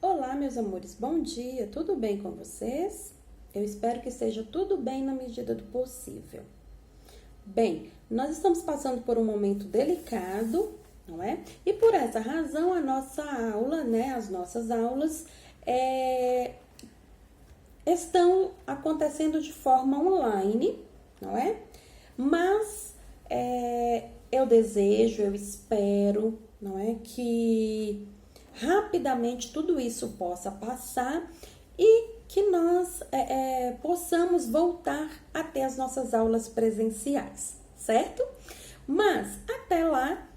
Olá, meus amores, bom dia, tudo bem com vocês? Eu espero que esteja tudo bem na medida do possível. Bem, nós estamos passando por um momento delicado, não é? E por essa razão, a nossa aula, as nossas aulas estão acontecendo de forma online, não é? Mas eu desejo, eu espero, não é? Que rapidamente tudo isso possa passar e que nós possamos voltar a ter as nossas aulas presenciais, certo? Mas até lá,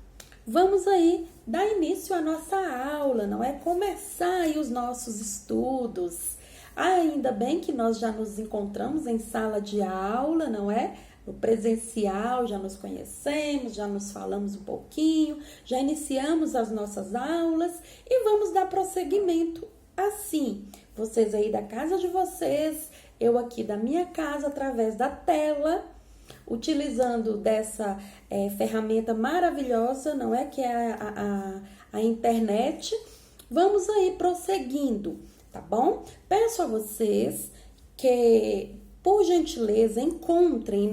vamos aí dar início à nossa aula, não é? Começar aí os nossos estudos. Ainda bem que nós já nos encontramos em sala de aula, não é? No presencial, já nos conhecemos, já nos falamos um pouquinho, já iniciamos as nossas aulas e vamos dar prosseguimento assim. Vocês aí da casa de vocês, eu aqui da minha casa, através da tela, utilizando dessa ferramenta maravilhosa, não é? Que é a internet. Vamos aí prosseguindo, tá bom? Peço a vocês que, por gentileza, encontrem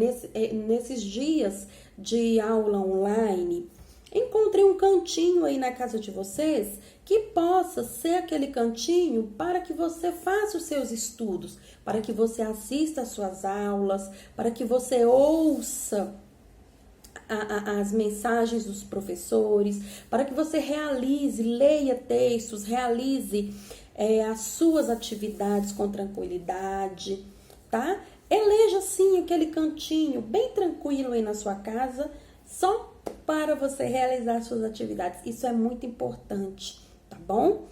nesses dias de aula online, encontrem um cantinho aí na casa de vocês que possa ser aquele cantinho para que você faça os seus estudos, para que você assista às suas aulas, para que você ouça as mensagens dos professores, para que você realize, leia textos, realize as suas atividades com tranquilidade, tá? Eleja sim aquele cantinho bem tranquilo aí na sua casa, só para você realizar suas atividades. Isso é muito importante, tá bom?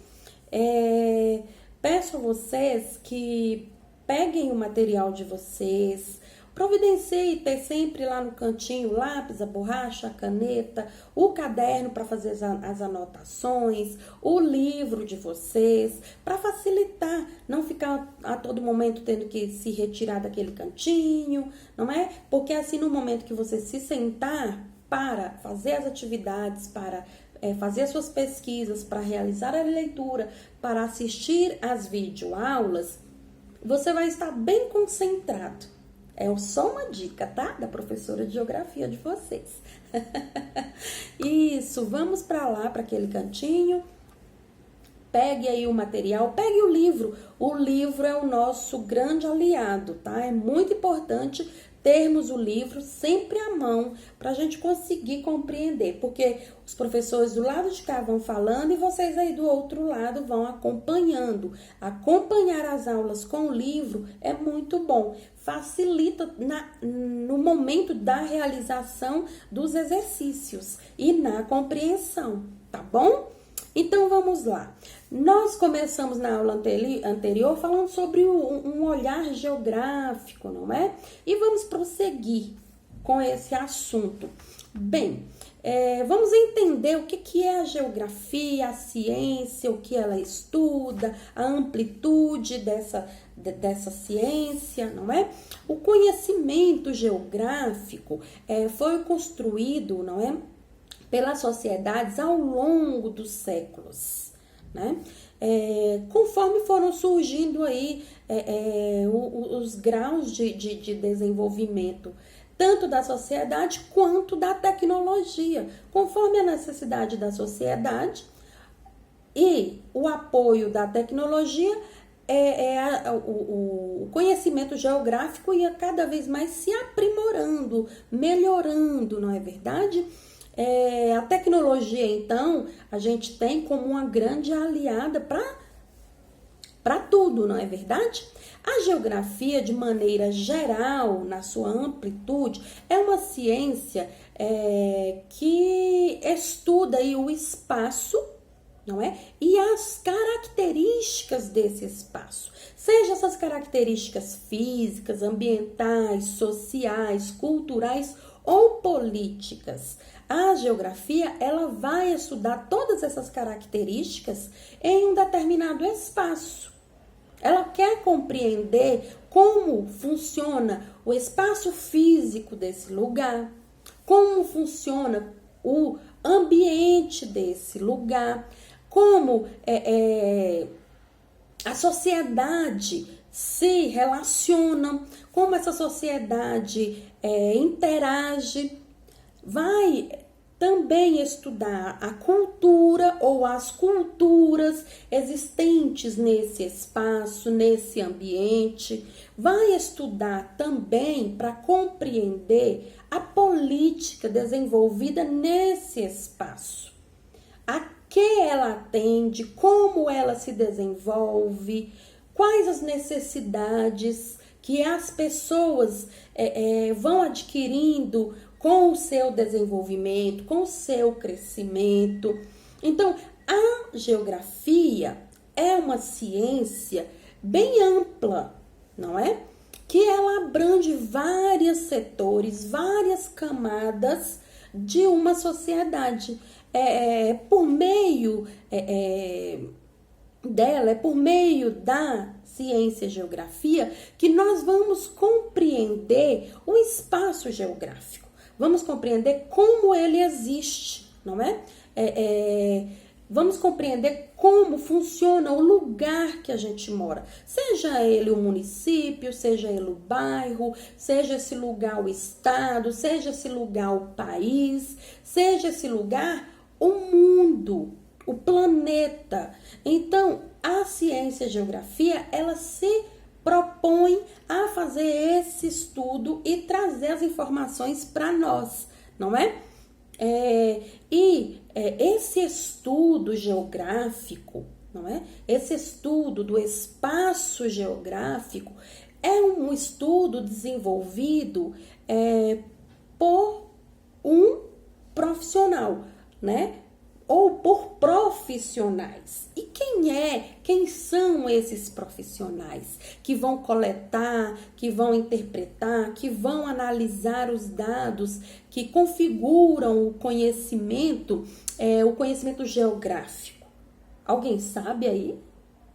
Peço a vocês que peguem o material de vocês, providencie ter sempre lá no cantinho o lápis, a borracha, a caneta, o caderno para fazer as anotações, o livro de vocês, para facilitar, não ficar a todo momento tendo que se retirar daquele cantinho, não é? Porque assim, no momento que você se sentar para fazer as atividades, para fazer as suas pesquisas, para realizar a leitura, para assistir às videoaulas, você vai estar bem concentrado. É só uma dica, tá? Da professora de geografia de vocês. Isso, vamos para lá, para aquele cantinho. Pegue aí o material, pegue o livro. O livro é o nosso grande aliado, tá? É muito importante termos o livro sempre à mão para a gente conseguir compreender, porque os professores do lado de cá vão falando e vocês aí do outro lado vão acompanhando. Acompanhar as aulas com o livro é muito bom, facilita no momento da realização dos exercícios e na compreensão, tá bom? Então, vamos lá. Nós começamos na aula anterior falando sobre um olhar geográfico, não é? E vamos prosseguir com esse assunto. Bem, vamos entender o que é a geografia, a ciência, o que ela estuda, a amplitude dessa ciência, não é? O conhecimento geográfico foi construído, não é? Pelas sociedades ao longo dos séculos, né? Conforme foram surgindo aí os graus de desenvolvimento, tanto da sociedade quanto da tecnologia, conforme a necessidade da sociedade e o apoio da tecnologia, o conhecimento geográfico ia cada vez mais se aprimorando, melhorando, não é verdade? A tecnologia, então, a gente tem como uma grande aliada para tudo, não é verdade? A geografia, de maneira geral, na sua amplitude, é uma ciência que estuda aí o espaço, não é? E as características desse espaço. Seja essas características físicas, ambientais, sociais, culturais ou políticas. A geografia, ela vai estudar todas essas características em um determinado espaço. Ela quer compreender como funciona o espaço físico desse lugar, como funciona o ambiente desse lugar, como a sociedade se relaciona, como essa sociedade interage. Vai também estudar a cultura ou as culturas existentes nesse espaço, nesse ambiente. Vai estudar também para compreender a política desenvolvida nesse espaço. A que ela atende, como ela se desenvolve, quais as necessidades que as pessoas vão adquirindo com o seu desenvolvimento, com o seu crescimento. Então, a geografia é uma ciência bem ampla, não é? Que ela abrange vários setores, várias camadas de uma sociedade. Por meio dela, é por meio da ciência geografia que nós vamos compreender o espaço geográfico. Vamos compreender como ele existe, não é? Vamos compreender como funciona o lugar que a gente mora. Seja ele o município, seja ele o bairro, seja esse lugar o estado, seja esse lugar o país, seja esse lugar o mundo, o planeta. Então, a ciência geografia, ela se propõe a fazer esse estudo e trazer as informações para nós, não é? Esse estudo geográfico, não é? Esse estudo do espaço geográfico é um estudo desenvolvido por um profissional, né? Ou por profissionais. E quem são esses profissionais que vão coletar, que vão interpretar, que vão analisar os dados que configuram o conhecimento geográfico? Alguém sabe aí?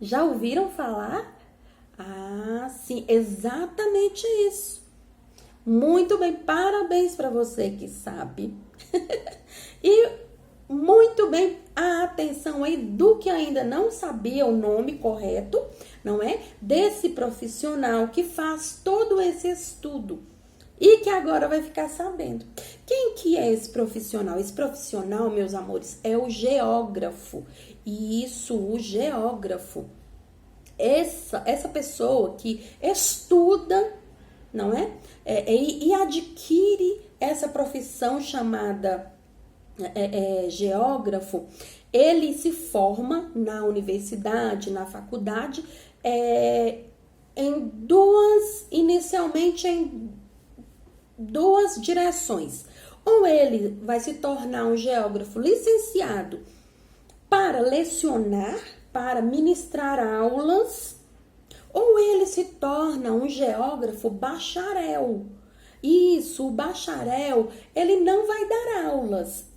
Já ouviram falar? Ah, sim, exatamente isso. Muito bem, parabéns para você que sabe. E muito bem, a atenção aí do que ainda não sabia o nome correto, não é? Desse profissional que faz todo esse estudo e que agora vai ficar sabendo. Quem que é esse profissional? Esse profissional, meus amores, é o geógrafo. E isso, o geógrafo, essa pessoa que estuda, não é? E adquire essa profissão chamada geógrafo. Ele se forma na universidade, na faculdade, inicialmente em duas direções. Ou ele vai se tornar um geógrafo licenciado para lecionar, para ministrar aulas, ou ele se torna um geógrafo bacharel. Isso, o bacharel, ele não vai dar aulas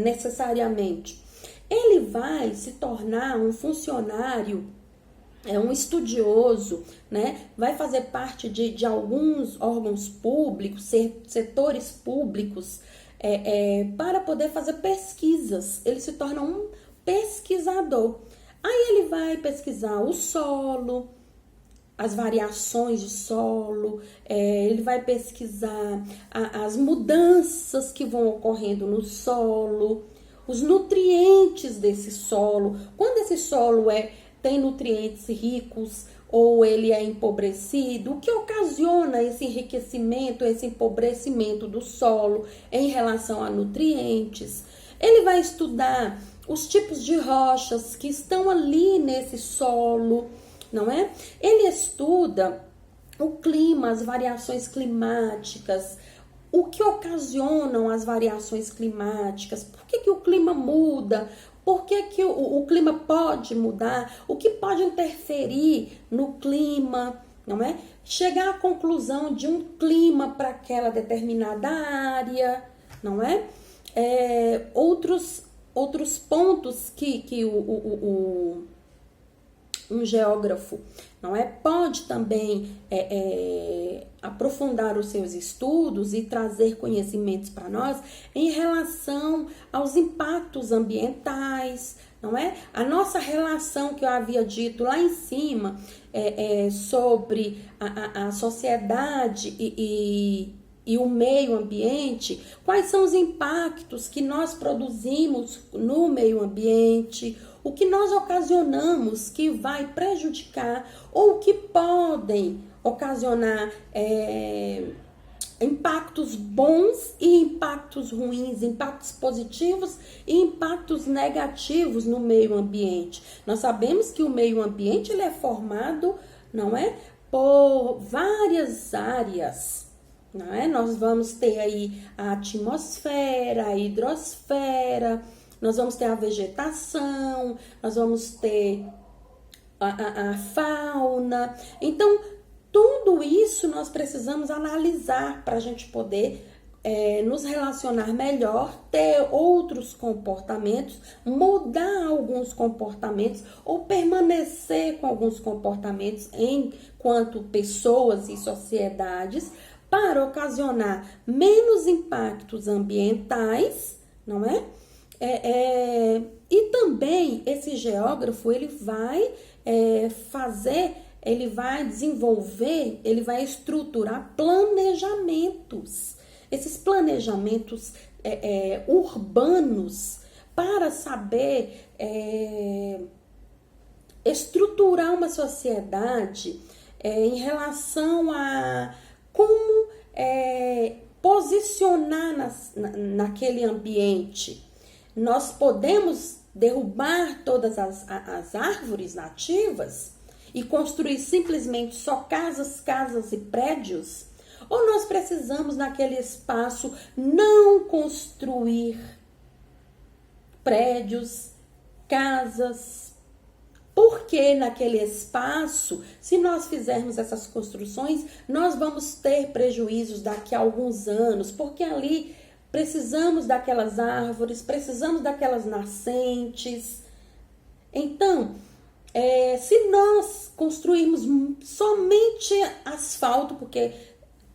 necessariamente. Ele vai se tornar um funcionário, um estudioso, né? Vai fazer parte de alguns órgãos públicos, setores públicos, para poder fazer pesquisas. Ele se torna um pesquisador. Aí ele vai pesquisar o solo, as variações de solo, ele vai pesquisar as mudanças que vão ocorrendo no solo, os nutrientes desse solo, quando esse solo tem nutrientes ricos ou ele é empobrecido, o que ocasiona esse enriquecimento, esse empobrecimento do solo em relação a nutrientes. Ele vai estudar os tipos de rochas que estão ali nesse solo, não é? Ele estuda o clima, as variações climáticas, o que ocasionam as variações climáticas, por que o clima muda, por que o clima pode mudar, o que pode interferir no clima, não é? Chegar à conclusão de um clima para aquela determinada área, não é? Outros pontos que um geógrafo, não é? Pode também aprofundar os seus estudos e trazer conhecimentos para nós em relação aos impactos ambientais, não é? A nossa relação que eu havia dito lá em cima sobre a sociedade e o meio ambiente, quais são os impactos que nós produzimos no meio ambiente, o que nós ocasionamos que vai prejudicar ou que podem ocasionar impactos bons e impactos ruins, impactos positivos e impactos negativos no meio ambiente. Nós sabemos que o meio ambiente ele é formado, não é, por várias áreas, não é? Nós vamos ter aí a atmosfera, a hidrosfera, nós vamos ter a vegetação, nós vamos ter a fauna. Então, tudo isso nós precisamos analisar para a gente poder nos relacionar melhor, ter outros comportamentos, mudar alguns comportamentos ou permanecer com alguns comportamentos enquanto pessoas e sociedades para ocasionar menos impactos ambientais, não é? E também esse geógrafo ele vai ele vai desenvolver, ele vai estruturar planejamentos. Esses planejamentos urbanos para saber estruturar uma sociedade em relação a como posicionar naquele ambiente. Nós podemos derrubar todas as árvores nativas e construir simplesmente só casas e prédios? Ou nós precisamos naquele espaço não construir prédios, casas? Porque naquele espaço, se nós fizermos essas construções, nós vamos ter prejuízos daqui a alguns anos, porque ali precisamos daquelas árvores, precisamos daquelas nascentes. Então, se nós construirmos somente asfalto, porque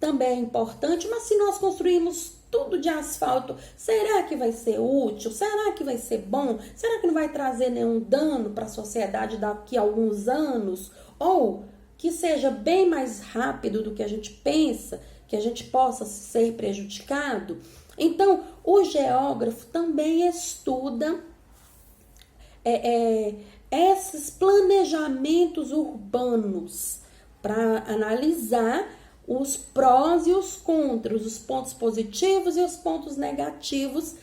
também é importante, mas se nós construirmos tudo de asfalto, será que vai ser útil? Será que vai ser bom? Será que não vai trazer nenhum dano para a sociedade daqui a alguns anos? Ou que seja bem mais rápido do que a gente pensa, que a gente possa ser prejudicado? Então, o geógrafo também estuda esses planejamentos urbanos para analisar os prós e os contras, os pontos positivos e os pontos negativos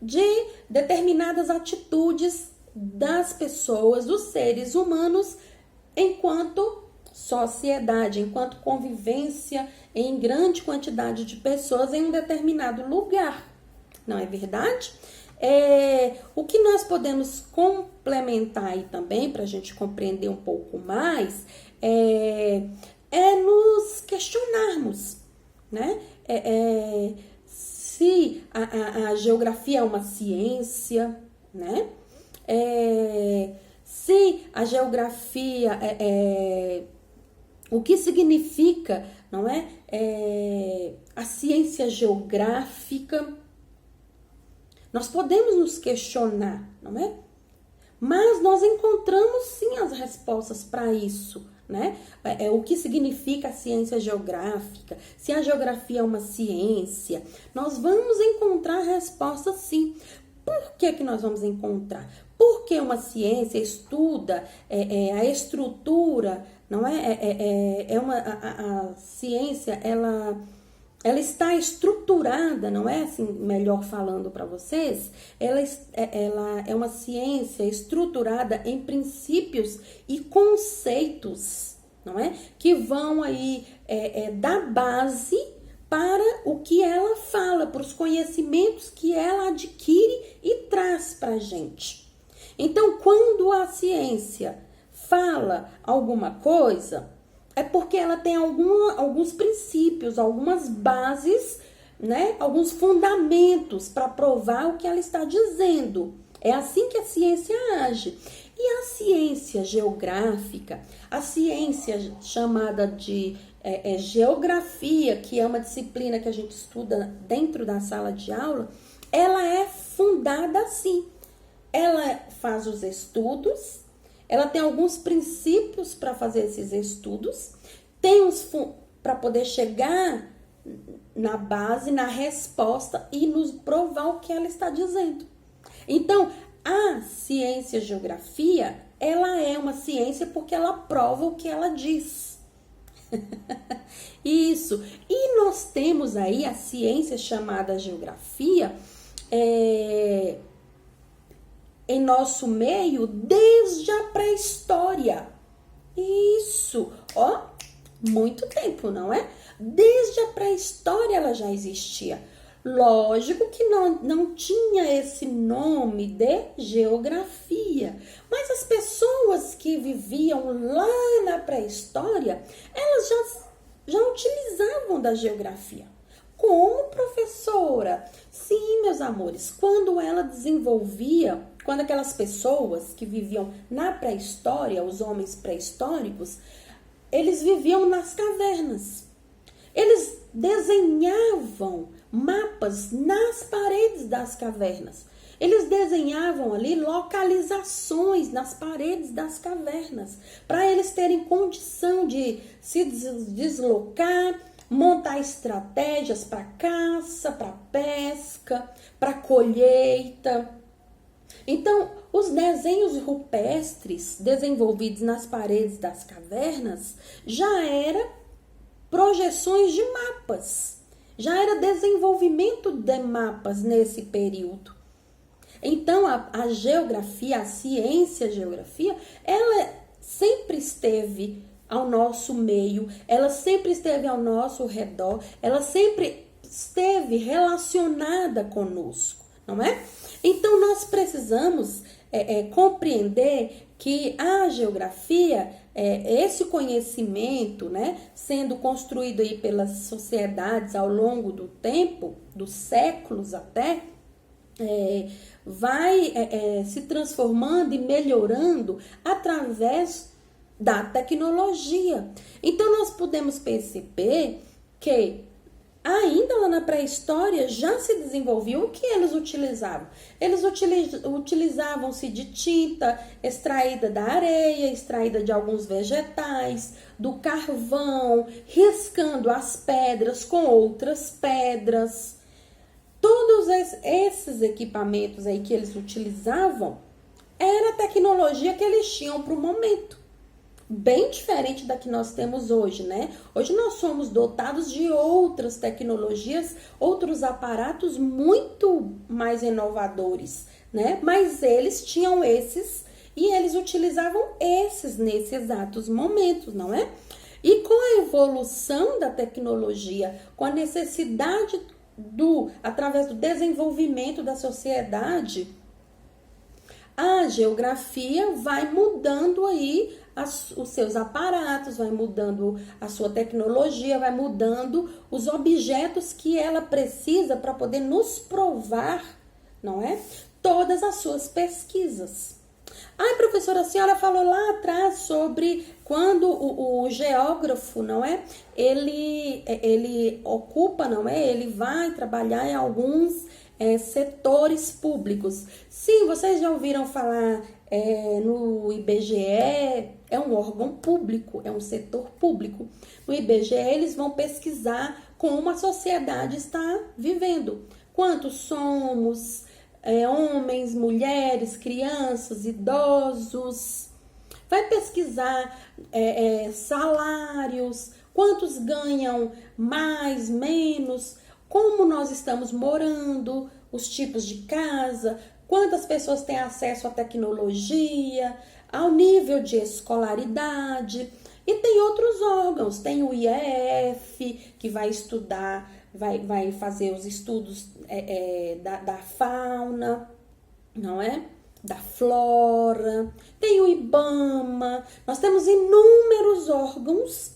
de determinadas atitudes das pessoas, dos seres humanos, enquanto sociedade, enquanto convivência em grande quantidade de pessoas em um determinado lugar. Não é verdade? O que nós podemos complementar aí também, para a gente compreender um pouco mais, nos questionarmos, né? Se a geografia é uma ciência, né? Se a geografia o que significa, não é? A ciência geográfica. Nós podemos nos questionar, não é? Mas nós encontramos sim as respostas para isso, né? O que significa a ciência geográfica, se a geografia é uma ciência, nós vamos encontrar respostas sim. Por que nós vamos encontrar? Porque uma ciência estuda a estrutura, não é? A ciência, ela está estruturada, não é assim, melhor falando para vocês? Ela é uma ciência estruturada em princípios e conceitos, não é? Que vão aí dar base para o que ela fala, para os conhecimentos que ela adquire e traz para a gente. Então, quando a ciência fala alguma coisa, é porque ela tem alguns princípios, algumas bases, né? Alguns fundamentos para provar o que ela está dizendo. É assim que a ciência age. E a ciência geográfica, a ciência chamada de geografia, que é uma disciplina que a gente estuda dentro da sala de aula, ela é fundada assim. Ela faz os estudos, ela tem alguns princípios para fazer esses estudos, tem uns para poder chegar na base, na resposta e nos provar o que ela está dizendo. Então, a ciência geografia, ela é uma ciência porque ela prova o que ela diz. Isso. E nós temos aí a ciência chamada geografia em nosso meio desde a pré-história. Isso. Ó, muito tempo, não é? Desde a pré-história ela já existia. Lógico que não tinha esse nome de geografia, mas as pessoas que viviam lá na pré-história, elas já utilizavam da geografia. Como professora? Sim, meus amores, quando aquelas pessoas que viviam na pré-história, os homens pré-históricos, eles viviam nas cavernas. Eles desenhavam mapas nas paredes das cavernas. Eles desenhavam ali localizações nas paredes das cavernas, para eles terem condição de se deslocar, montar estratégias para caça, para pesca, para colheita. Então, os desenhos rupestres desenvolvidos nas paredes das cavernas já era projeções de mapas, já era desenvolvimento de mapas nesse período. Então, a geografia, a ciência geografia, ela sempre esteve ao nosso meio, ela sempre esteve ao nosso redor, ela sempre esteve relacionada conosco, não é? Então, nós precisamos compreender que a geografia, esse conhecimento, né, sendo construído aí pelas sociedades ao longo do tempo, dos séculos até, vai se transformando e melhorando através da tecnologia. Então, nós podemos perceber que ainda lá na pré-história já se desenvolveu o que eles utilizavam. Eles utilizavam-se de tinta extraída da areia, extraída de alguns vegetais, do carvão, riscando as pedras com outras pedras. Todos esses equipamentos aí que eles utilizavam era a tecnologia que eles tinham para o momento. Bem diferente da que nós temos hoje, né? Hoje nós somos dotados de outras tecnologias, outros aparatos muito mais inovadores, né? Mas eles tinham esses e eles utilizavam esses nesses exatos momentos, não é? E com a evolução da tecnologia, com a necessidade através do desenvolvimento da sociedade, a geografia vai mudando aí os seus aparatos, vai mudando a sua tecnologia, vai mudando os objetos que ela precisa para poder nos provar, não é? Todas as suas pesquisas. Ai, professora, a senhora falou lá atrás sobre quando o geógrafo, não é? Ele ocupa, não é? Ele vai trabalhar em alguns setores públicos. Sim, vocês já ouviram falar no IBGE, é um órgão público, é um setor público. No IBGE, eles vão pesquisar como a sociedade está vivendo. Quantos somos, homens, mulheres, crianças, idosos. Vai pesquisar salários, quantos ganham mais, menos, como nós estamos morando, os tipos de casa, quantas pessoas têm acesso à tecnologia, ao nível de escolaridade. E tem outros órgãos, tem o IEF, que vai estudar, vai fazer os estudos da fauna, não é? Da flora, tem o IBAMA, nós temos inúmeros órgãos,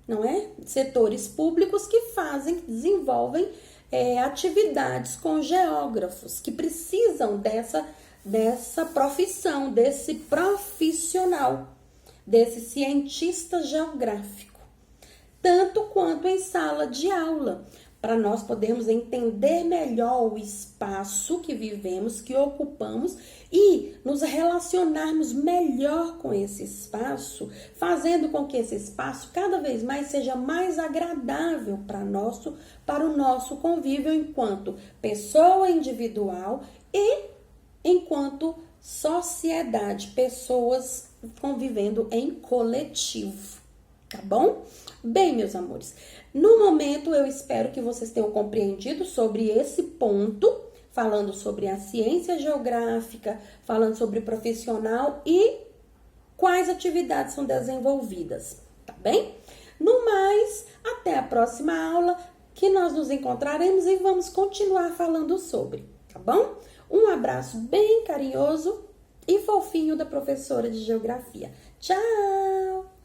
não é? Setores públicos que desenvolvem atividades com geógrafos, que precisam dessa profissão, desse profissional, desse cientista geográfico, tanto quanto em sala de aula, para nós podermos entender melhor o espaço que vivemos, que ocupamos e nos relacionarmos melhor com esse espaço, fazendo com que esse espaço cada vez mais seja mais agradável para o nosso convívio enquanto pessoa individual e enquanto sociedade, pessoas convivendo em coletivo, tá bom? Bem, meus amores, no momento eu espero que vocês tenham compreendido sobre esse ponto, falando sobre a ciência geográfica, falando sobre profissional e quais atividades são desenvolvidas, tá bem? No mais, até a próxima aula que nós nos encontraremos e vamos continuar falando sobre, tá bom? Um abraço bem carinhoso e fofinho da professora de geografia. Tchau!